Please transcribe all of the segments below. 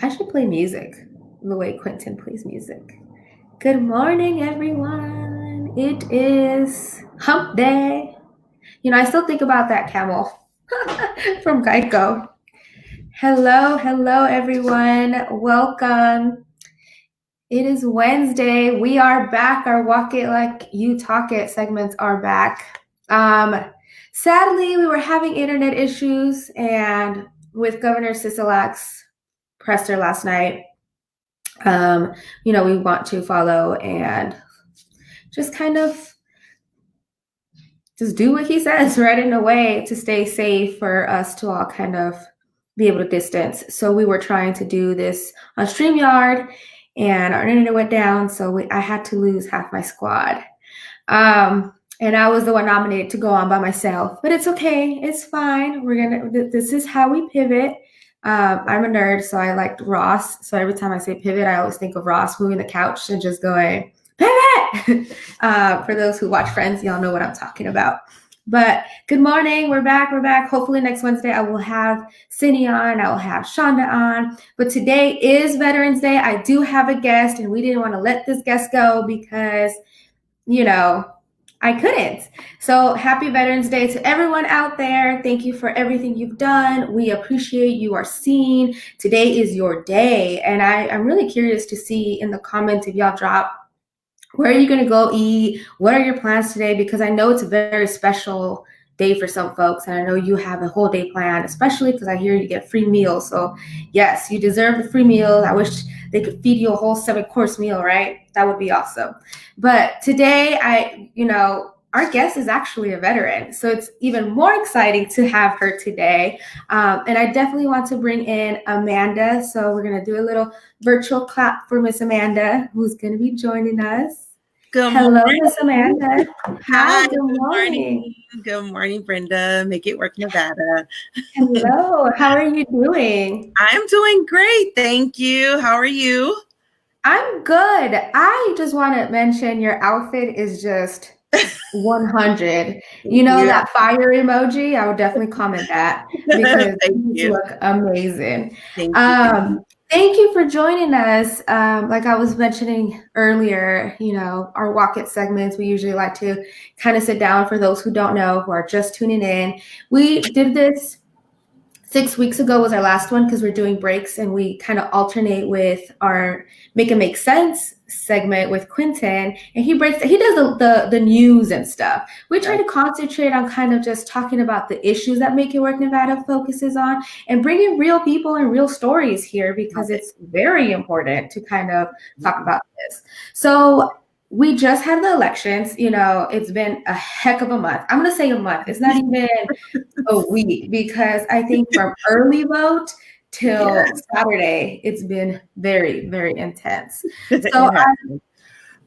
I should play music the way Quentin plays music. Good morning, everyone. It is hump day. I still think about that camel from Geico. Hello, everyone. Welcome. It is Wednesday. We are back. Our Walk It Like You Talk It segments are back. Sadly, we were having internet issues, and with Governor Sisolak's presser last night, we want to follow and just kind of just do what he says, right, in a way to stay safe for us to all kind of be able to distance. So we were trying to do this on StreamYard, and our internet went down, so I had to lose half my squad. And I was the one nominated to go on by myself, but it's okay. It's fine. This is how we pivot. I'm a nerd, so I liked Ross. So every time I say pivot, I always think of Ross moving the couch and just going, pivot! For those who watch Friends, y'all know what I'm talking about. But good morning. We're back. Hopefully next Wednesday I will have Cindy on. I will have Shonda on. But today is Veterans Day. I do have a guest, and we didn't want to let this guest go because, I couldn't. So happy Veterans Day to everyone out there. Thank you for everything you've done. We appreciate you are seen. Today is your day. And I'm really curious to see in the comments if y'all drop, where are you going to go eat? What are your plans today? Because I know it's a very special day for some folks. And I know you have a whole day planned, especially because I hear you get free meals. So yes, you deserve the free meal. I wish they could feed you a whole 7-course meal, right? That would be awesome. But today, our guest is actually a veteran. So it's even more exciting to have her today. And I definitely want to bring in Amanda. So we're going to do a little virtual clap for Miss Amanda, who's going to be joining us. Hello, Miss Amanda. Hi, good morning. Good morning, Brenda. Make It Work, Nevada. Hello, how are you doing? I'm doing great, thank you. How are you? I'm good. I just want to mention your outfit is just 100. That fire emoji, I would definitely comment that because you look amazing. Thank you. Thank you for joining us. Like I was mentioning earlier, our Walk It segments, we usually like to kind of sit down for those who don't know, who are just tuning in. We did this 6 weeks ago was our last one because we're doing breaks, and we kind of alternate with our Make It Make Sense segment with Quentin, and he does the news and stuff. We try to concentrate on kind of just talking about the issues that Make It Work Nevada focuses on and bringing real people and real stories here because it's very important to kind of talk about this. So we just had the elections. It's been a heck of a month. I'm going to say a month. It's not even a week because I think from early vote till Saturday, it's been very, very intense.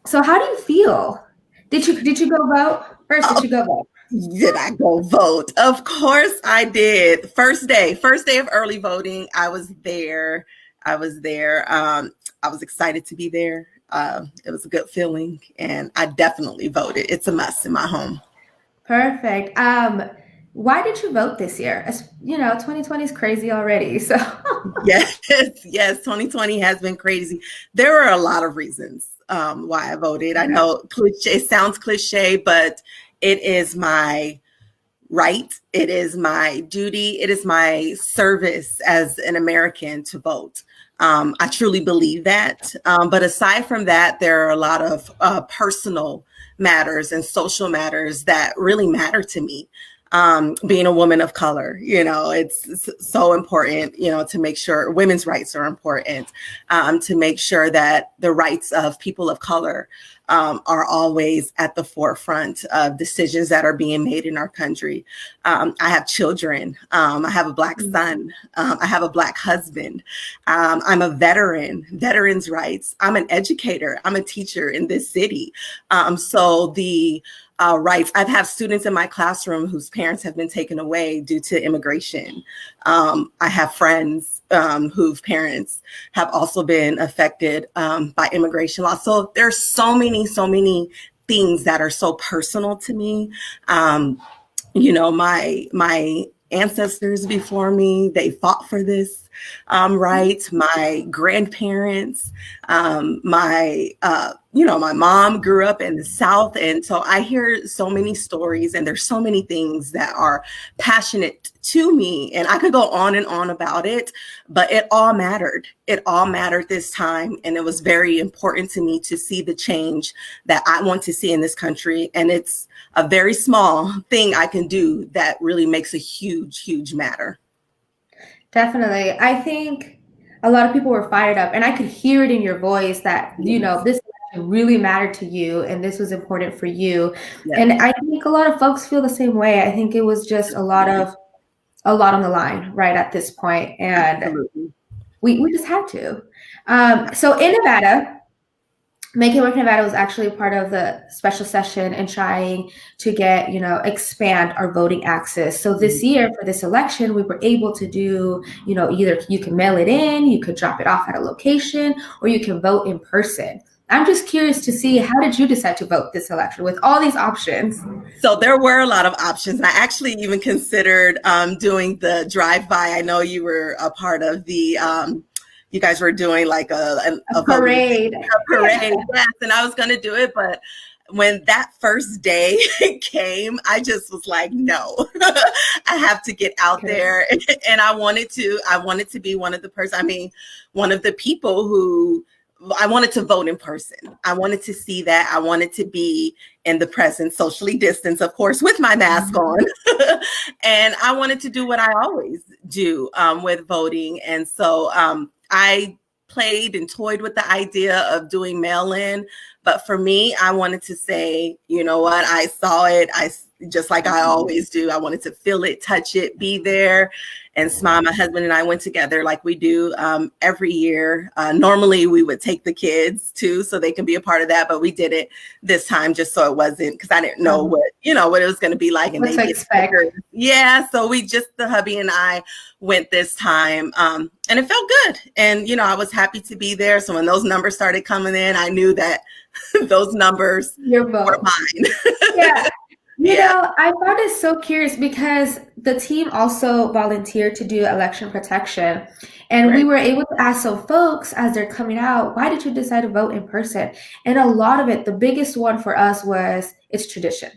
So how do you feel? Did you go vote? First, did you go vote? Did I go vote? Of course I did. First day of early voting. I was there. I was excited to be there. It was a good feeling, and I definitely voted. It's a must in my home. Perfect. Why did you vote this year? 2020 is crazy already. So yes, 2020 has been crazy. There are a lot of reasons why I voted. I know it sounds cliche, but it is my right. It is my duty. It is my service as an American to vote. I truly believe that. But aside from that, there are a lot of personal matters and social matters that really matter to me. Being a woman of color, it's so important, to make sure women's rights are important, to make sure that the rights of people of color are always at the forefront of decisions that are being made in our country. I have children. I have a Black son. I have a Black husband. I'm a veteran, veterans' rights. I'm an educator. I'm a teacher in this city. So the rights. I've had students in my classroom whose parents have been taken away due to immigration. I have friends whose parents have also been affected by immigration law. So there's so many things that are so personal to me. My ancestors before me, they fought for this. rights, my grandparents, my mom grew up in the South. And so I hear so many stories, and there's so many things that are passionate to me. And I could go on and on about it, but it all mattered. It all mattered this time. And it was very important to me to see the change that I want to see in this country. And it's a very small thing I can do that really makes a huge, huge matter. Definitely. I think a lot of people were fired up, and I could hear it in your voice that, you know, this really mattered to you and this was important for you. Yes. And I think a lot of folks feel the same way. I think it was just a lot on the line right at this point. And we just had to. So in Nevada, Make It Work Nevada was actually a part of the special session and trying to get, expand our voting access. So this year for this election, we were able to do, either you can mail it in, you could drop it off at a location, or you can vote in person. I'm just curious to see, how did you decide to vote this election with all these options? So there were a lot of options. And I actually even considered doing the drive-by. I know you were a part of the you guys were doing like a parade. Yes, and I was going to do it, but when that first day came, I just was like, no, I have to get out there. And I wanted to be one of the people who I wanted to vote in person. I wanted to see that. I wanted to be in the presence, socially distanced, of course, with my mask on. And I wanted to do what I always do with voting. And so I played and toyed with the idea of doing mail-in. But for me, I wanted to say, you know what, I saw it. Just like I always do. I wanted to feel it, touch it, be there, and smile. My husband and I went together like we do every year. Normally, we would take the kids too, so they can be a part of that. But we did it this time just so it wasn't, because I didn't know what it was going to be like. And what to expect. Yeah, so the hubby and I went this time, and it felt good. And I was happy to be there. So when those numbers started coming in, I knew that those numbers were mine. Yeah. I found it so curious because the team also volunteered to do election protection. And we were able to ask some folks as they're coming out, why did you decide to vote in person? And a lot of it, the biggest one for us was it's tradition.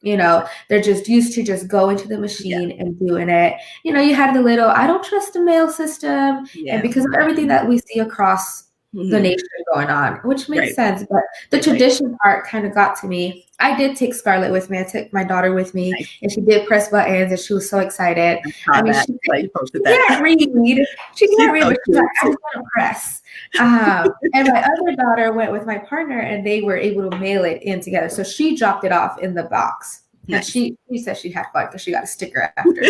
They're just used to just going to the machine and doing it. You had the little, I don't trust the mail system. And because of everything that we see across the nation going on, which makes sense. But the tradition part kind of got to me. I did take Scarlett with me. I took my daughter with me, and she did press buttons, and she was so excited. I mean, she can't read. She can't read, but she's like, I just want to press. And my other daughter went with my partner, and they were able to mail it in together. So she dropped it off in the box. And she said she had fun because she got a sticker after.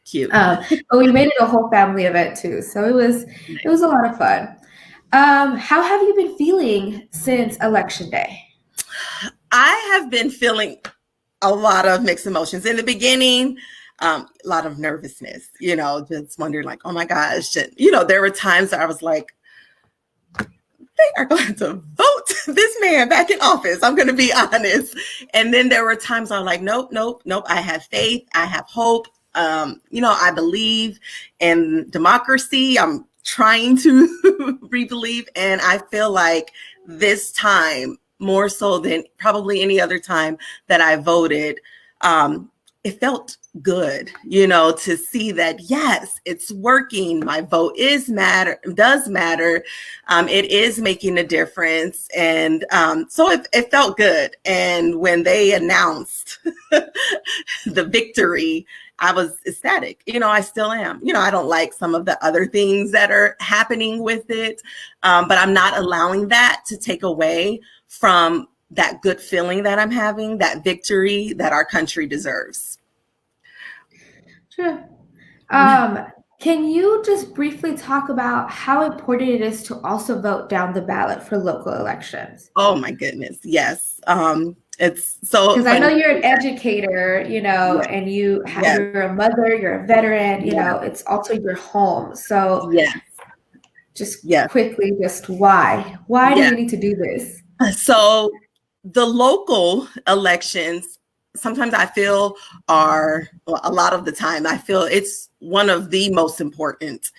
Cute. But we made it a whole family event too. So it was a lot of fun. How have you been feeling since Election Day? I have been feeling a lot of mixed emotions. In the beginning, a lot of nervousness, just wondering like, oh my gosh. There were times that I was like, they are going to vote this man back in office. I'm going to be honest. And then there were times I was like, nope. I have faith. I have hope. I believe in democracy. I'm trying to re-believe. And I feel like this time, more so than probably any other time that I voted, it felt good, to see that, yes, it's working. My vote does matter. It is making a difference. And so it felt good. And when they announced the victory, I was ecstatic. I still am. I don't like some of the other things that are happening with it, but I'm not allowing that to take away from that good feeling that I'm having, that victory that our country deserves. Sure. Can you just briefly talk about how important it is to also vote down the ballot for local elections? Oh my goodness. Yes. It's so, because I know you're an educator, and you're a mother, you're a veteran, it's also your home. So quickly, just why do you need to do this? So the local elections, sometimes I feel a lot of the time, I feel it's one of the most important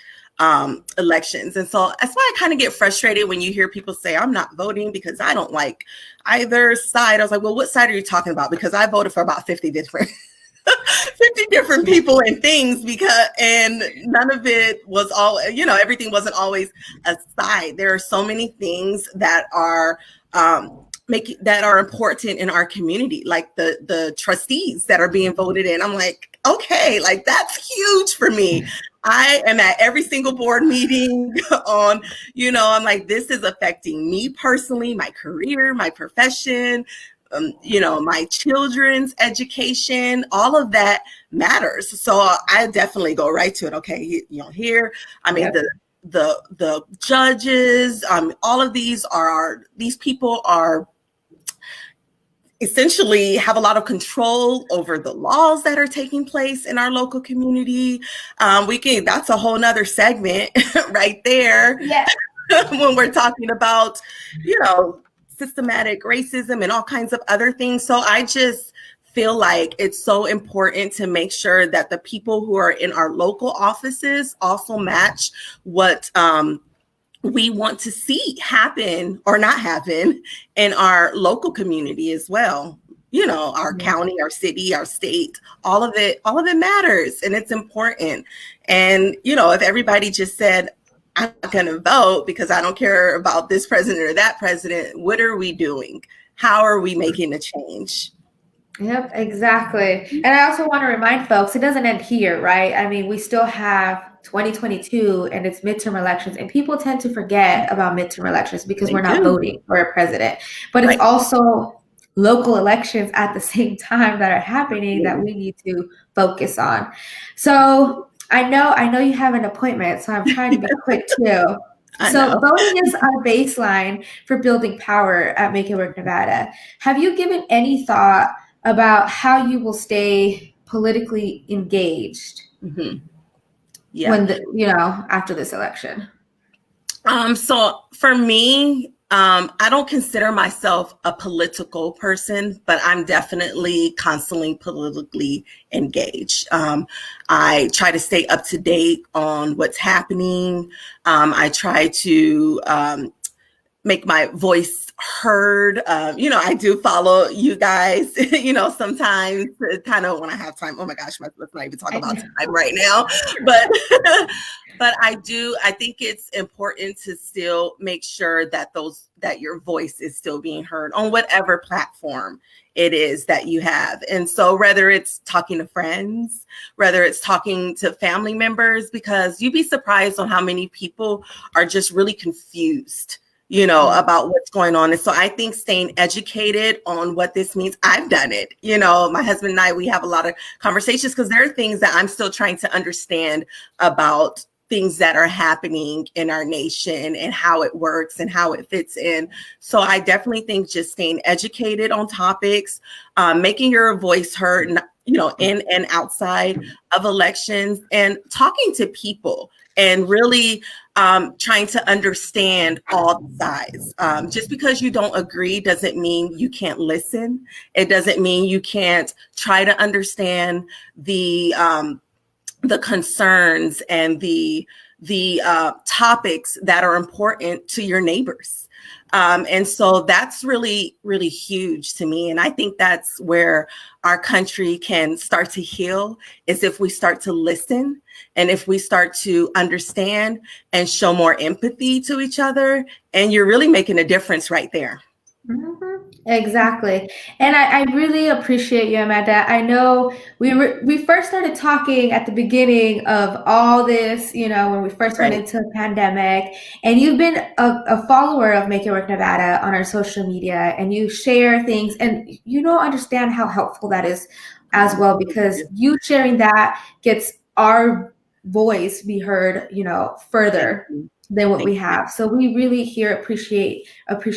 elections. And so that's why I kind of get frustrated when you hear people say, I'm not voting because I don't like either side. I was like, well, what side are you talking about? Because I voted for about 50 different 50 different people and things, and none of it was all, everything wasn't always a side. There are so many things that are that are important in our community, like the trustees that are being voted in. I'm like, okay, like that's huge for me. I am at every single board meeting on, I'm like, this is affecting me personally, my career, my profession, my children's education, all of that matters. So I definitely go right to it. Okay, here, I mean, yep. the judges, all of these people are essentially have a lot of control over the laws that are taking place in our local community. That's a whole nother segment right there. Yeah. When we're talking about, systematic racism and all kinds of other things. So I just feel like it's so important to make sure that the people who are in our local offices also match what we want to see happen or not happen in our local community as well. Our county, our city, our state, all of it matters, and it's important. And, if everybody just said, I'm not going to vote because I don't care about this president or that president, what are we doing? How are we making a change? Yep, exactly. And I also want to remind folks, it doesn't end here, right? I mean, we still have 2022 and it's midterm elections, and people tend to forget about midterm elections because we're not voting for a president. But it's also local elections at the same time that are happening that we need to focus on. So I know you have an appointment, so I'm trying to be quick too. So voting is our baseline for building power at Make It Work Nevada. Have you given any thought about how you will stay politically engaged when after this election? So for me, I don't consider myself a political person, but I'm definitely constantly politically engaged. I try to stay up to date on what's happening. I try to make my voice heard. I do follow you guys, sometimes kind of when I have time. Oh my gosh, let's not even talk about time right now. But I think it's important to still make sure that your voice is still being heard on whatever platform it is that you have. And so whether it's talking to friends, whether it's talking to family members, because you'd be surprised on how many people are just really confused about what's going on. And so I think staying educated on what this means, I've done it. My husband and I, we have a lot of conversations because there are things that I'm still trying to understand about things that are happening in our nation and how it works and how it fits in. So I definitely think just staying educated on topics, making your voice heard, in and outside of elections, and talking to people and really trying to understand all sides. Just because you don't agree doesn't mean you can't listen. It doesn't mean you can't try to understand the concerns and the topics that are important to your neighbors. And so that's really, really huge to me. And I think that's where our country can start to heal, is if we start to listen and if we start to understand and show more empathy to each other. And you're really making a difference right there. Mm-hmm. Exactly. And I really appreciate you, Amanda. I know we first started talking at the beginning of all this, when we first went into the pandemic, and you've been a follower of Make It Work Nevada on our social media, and you share things, and you don't understand how helpful that is as well, because you sharing that gets our voice be heard, further than what we have. So we really appreciate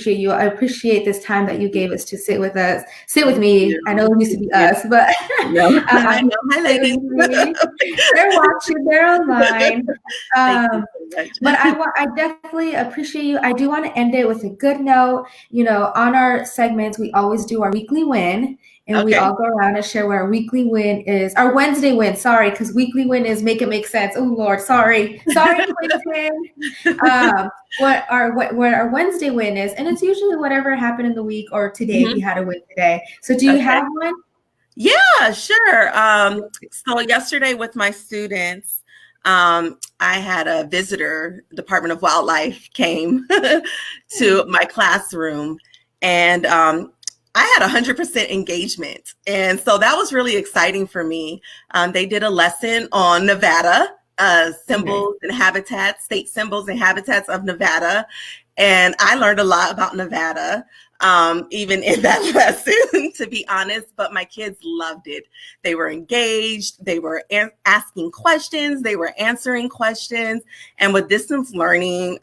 you. I appreciate this time that you gave us to sit with me. I know it used to be us, but I know. Hi, ladies. They're watching, they're online. But I definitely appreciate you. I do want to end it with a good note. On our segments, we always do our weekly win. and we all go around and share what our weekly win is. Our Wednesday win, sorry, because weekly win is make it make sense. Oh Lord, sorry, Quentin. What our Wednesday win is, and it's usually whatever happened in the week, or today we had a win today. So do you have one? Yeah, sure. So yesterday with my students, I had a visitor, Department of Wildlife came to my classroom, and I had 100% engagement. And so that was really exciting for me. They did a lesson on Nevada, symbols and habitats, state symbols and habitats of Nevada. And I learned a lot about Nevada, even in that lesson, to be honest, but my kids loved it. They were engaged. They were asking questions. They were answering questions. And with distance learning,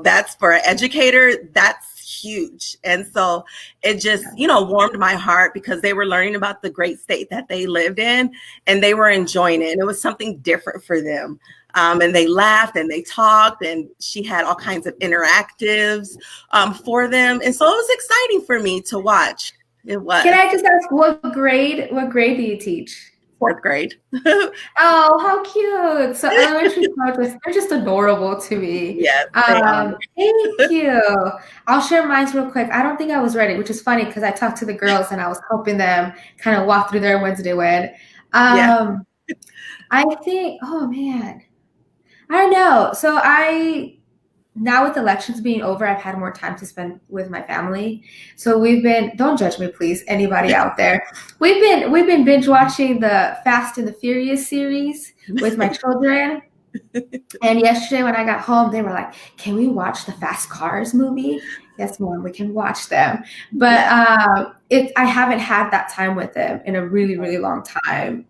that's for an educator, that's huge. And so it just, warmed my heart because they were learning about the great state that they lived in, and they were enjoying it. And it was something different for them. And they laughed and they talked, and she had all kinds of interactives for them. And so it was exciting for me to watch. It was. Can I just ask what grade do you teach? 4th grade. Oh, how cute. So elementary projects, they're just adorable to me. Yes. Thank you. I'll share mine real quick. I don't think I was ready, which is funny because I talked to the girls and I was helping them kind of walk through their Wednesday win. I think, oh man, I don't know. So now with elections being over, I've had more time to spend with my family. So don't judge me, please, anybody out there. We've been binge watching the Fast and the Furious series with my children. And yesterday when I got home, they were like, "Can we watch the Fast Cars movie?" Yes, Mom, we can watch them. But I haven't had that time with them in a really, really long time.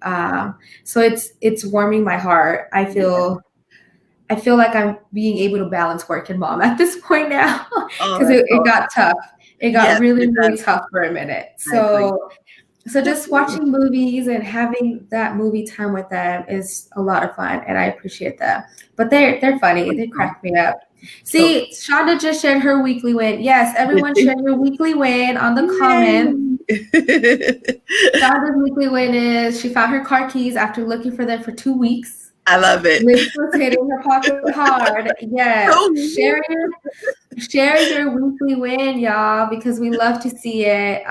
So it's warming my heart. I feel like I'm being able to balance work and mom at this point now because it got tough. It got really tough for a minute. So just watching movies and having that movie time with them is a lot of fun, and I appreciate that. But they're funny. They crack me up. See, Shonda just shared her weekly win. Yes, everyone share your weekly win on the comments. Shonda's weekly win is she found her car keys after looking for them for 2 weeks. I love it. Liz was hitting her pocket hard. Yes. Share your weekly win, y'all, because we love to see it.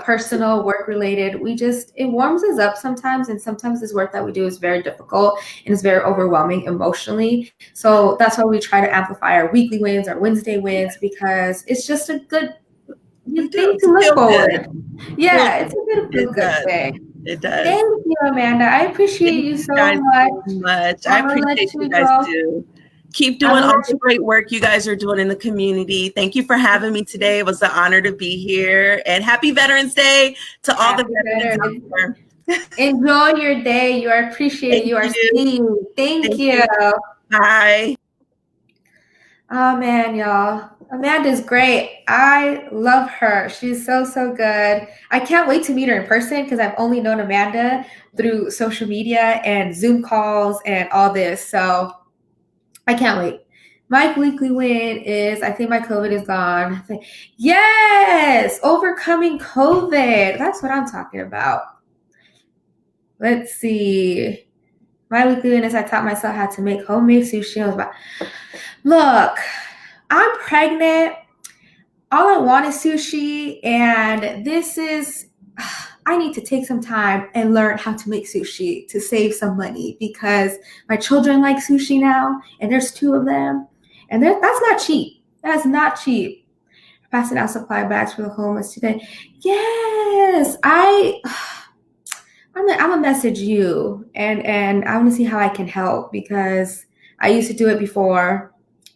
Personal, work related. It warms us up sometimes, and sometimes this work that we do is very difficult and it's very overwhelming emotionally. So that's why we try to amplify our weekly wins, our Wednesday wins, because it's just a good thing to look forward. Yeah, it's a good thing. It does. Thank you, Amanda. I appreciate you so much. I appreciate you guys too. Keep doing all the great work you guys are doing in the community. Thank you for having me today. It was an honor to be here. And happy Veterans Day to all the veterans out there. Enjoy your day. You are appreciated. You are seen. Thank you. Bye. Oh man, y'all. Amanda's great. I love her. She's so good. I can't wait to meet her in person because I've only known Amanda through social media and Zoom calls and all this. So I can't wait. My weekly win is I think my COVID is gone. Yes, overcoming COVID. That's what I'm talking about. Let's see. My weekly win is I taught myself how to make homemade sushi. Look, I'm pregnant. All I want is sushi, and I need to take some time and learn how to make sushi to save some money because my children like sushi now, and there's 2 of them, and that's not cheap. That's not cheap. Passing out supply bags for the homeless today. Yes, I'm gonna message you, and I want to see how I can help because I used to do it before.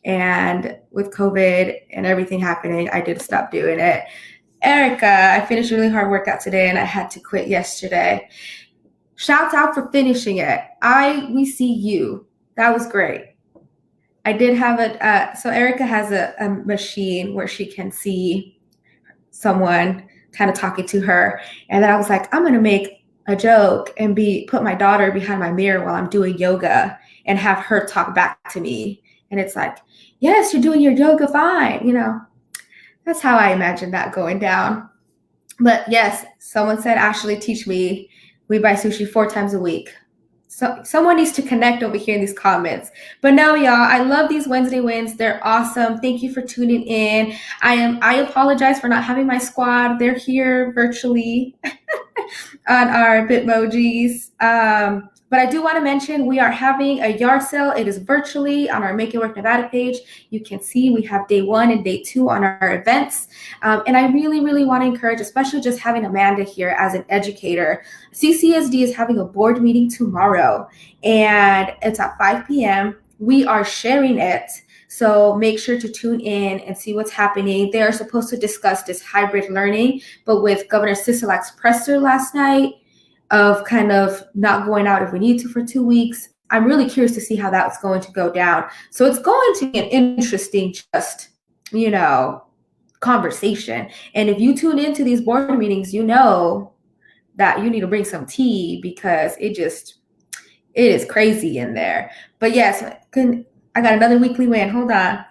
And with COVID and everything happening, I did stop doing it. Erica, I finished a really hard workout today and I had to quit yesterday. Shouts out for finishing it. We see you. That was great. I did have so Erica has a machine where she can see someone kind of talking to her. And then I was like, I'm going to make a joke and put my daughter behind my mirror while I'm doing yoga and have her talk back to me. And it's like, yes, you're doing your yoga fine. That's how I imagine that going down. But yes, someone said, Ashley, teach me. We buy sushi 4 times a week. So someone needs to connect over here in these comments. But no, y'all, I love these Wednesday wins. They're awesome. Thank you for tuning in. I apologize for not having my squad. They're here virtually on our Bitmojis. But I do want to mention we are having a yard sale. It is virtually on our Make It Work Nevada page. You can see we have day 1 and day 2 on our events. And I really, really want to encourage, especially just having Amanda here as an educator. CCSD is having a board meeting tomorrow, and it's at 5 p.m. We are sharing it. So make sure to tune in and see what's happening. They are supposed to discuss this hybrid learning, but with Governor Sisolak's presser last night of kind of not going out if we need to for 2 weeks, I'm really curious to see how that's going to go down. So it's going to be an interesting, just, conversation. And if you tune into these board meetings, you know that you need to bring some tea because it is crazy in there. But yes, I got another weekly win. Hold on.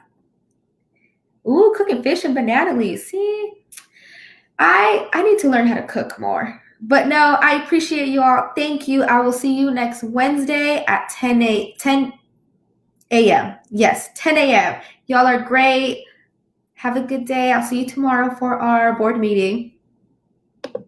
Ooh, cooking fish and banana leaves. See, I need to learn how to cook more. But no, I appreciate you all. Thank you. I will see you next Wednesday at 10 a.m. Yes, 10 a.m. Y'all are great. Have a good day. I'll see you tomorrow for our board meeting.